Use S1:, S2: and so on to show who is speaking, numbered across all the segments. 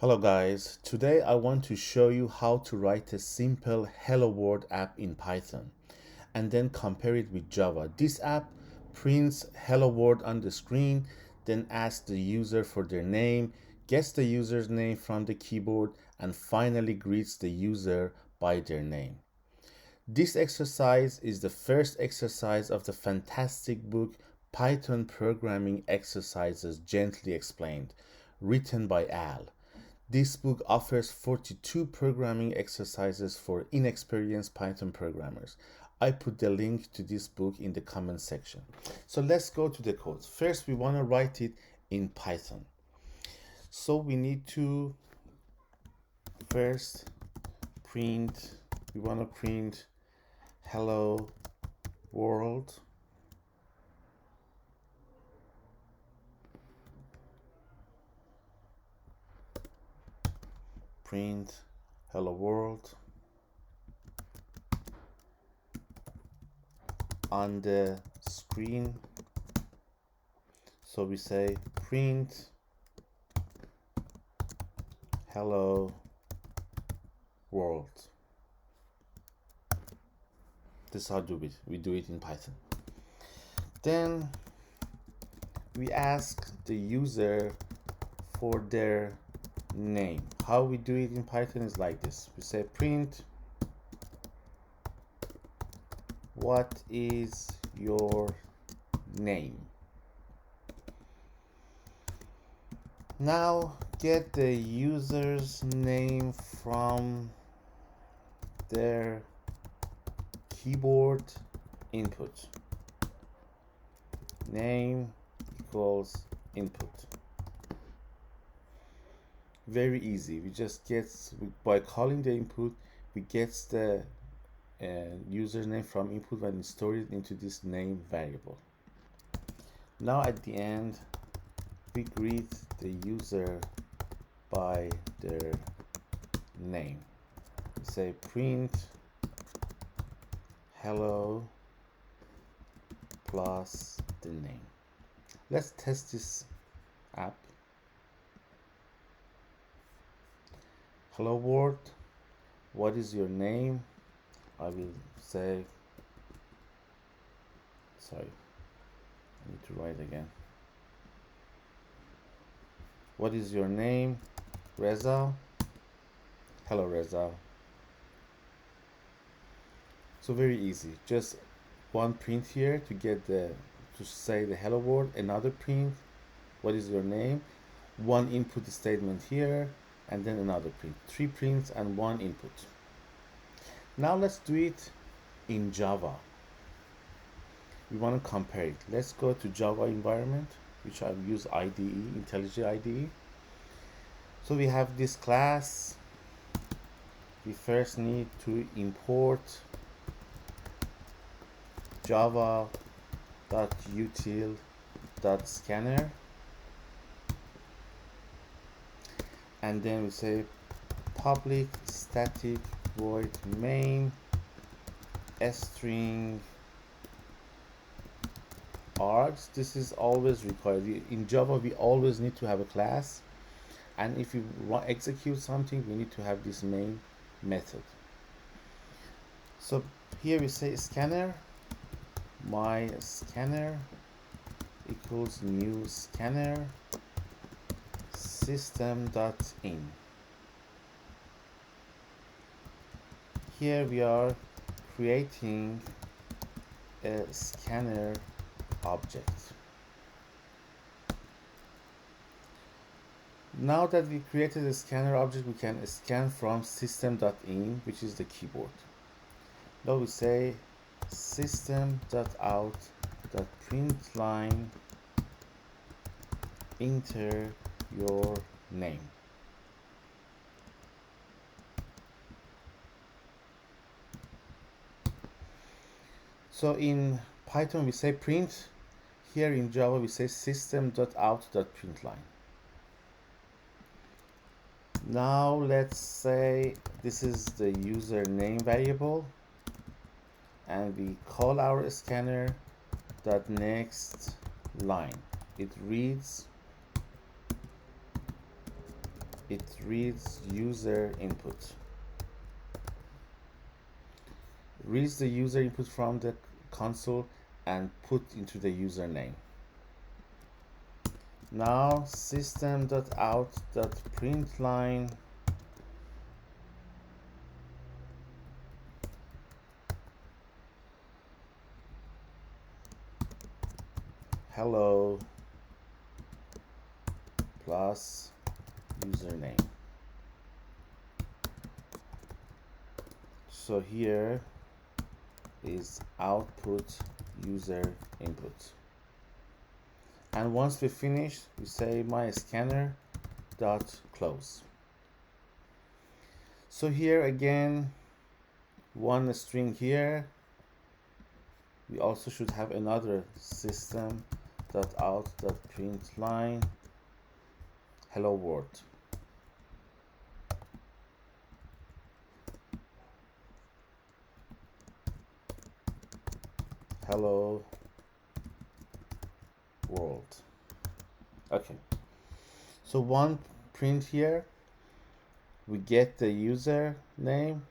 S1: Hello guys, today I want to show you how to write a simple Hello World app in Python and then compare it with Java. This app prints Hello World on the screen, then asks the user for their name, gets the user's name from the keyboard, and finally greets the user by their name. This exercise is the first exercise of the fantastic book Python Programming Exercises Gently Explained, written by Al. This book offers 42 programming exercises for inexperienced Python programmers. I put the link to this book in the comment section. So let's go to the code. First, we want to write it in Python. So we need to first print, we want to print hello world. Print hello world on the screen. So we say print hello world. This is how we do it in Python. Then we ask the user for their name. How we do it in Python is like this. We say print what is your name. Now get the user's name from their keyboard input. Name equals input. Very easy. We just get, by calling the input, we get the username from input and we store it into this name variable. Now at the end, we greet the user by their name. We say print hello plus the name. Let's test this app. Hello world, what is your name? I will say, sorry, I need to write again. What is your name? Reza. Hello Reza. So very easy, just one print here to get to say the hello world, another print, what is your name, one input statement here, and then another print. 3 prints and 1 input. Now let's do it in Java. We want to compare it. Let's go to Java environment, which I use IDE, IntelliJ IDE. So we have this class. We first need to import java.util.scanner, and then we say public static void main string args. This is always required. In Java, we always need to have a class, and if you want to execute something, we need to have this main method. So here we say scanner, my scanner equals new scanner system.in. Here we are creating a scanner object. Now that we created a scanner object, we can scan from system.in, which is the keyboard. Now we say system.out.println enter your name. So in Python we say print. Here in Java we say system.out.println. Now let's say this is the username variable, and we call our scanner dot next line. It reads it reads user input. Reads the user input from the console and put into the username. Now system.out.println hello plus username. So here is output user input. And once we finish, we say my scanner dot close. So here again, one string here. We also should have another system.out.println hello world. Hello world. Okay, so one print here, we get the user name,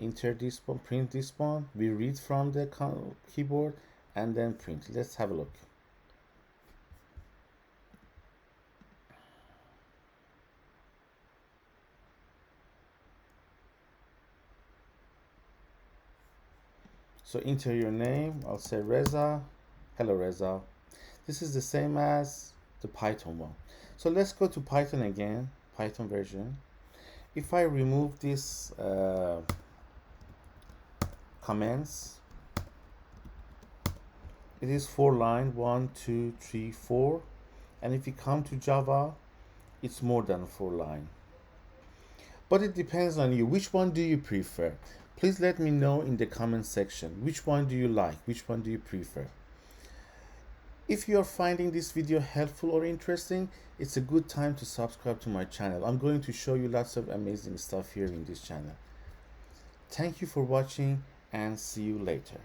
S1: enter this one, print this one, we read from the keyboard and then print. Let's have a look. So enter your name, I'll say Reza. Hello Reza. This is the same as the Python one. So let's go to Python again, Python version. If I remove this comments, it is 4 line, 1, 2, 3, 4. And if you come to Java, it's more than 4 line. But it depends on you. Which one do you prefer? Please let me know in the comment section. Which one do you like? Which one do you prefer? If you are finding this video helpful or interesting, it's a good time to subscribe to my channel. I'm going to show you lots of amazing stuff here in this channel. Thank you for watching and see you later.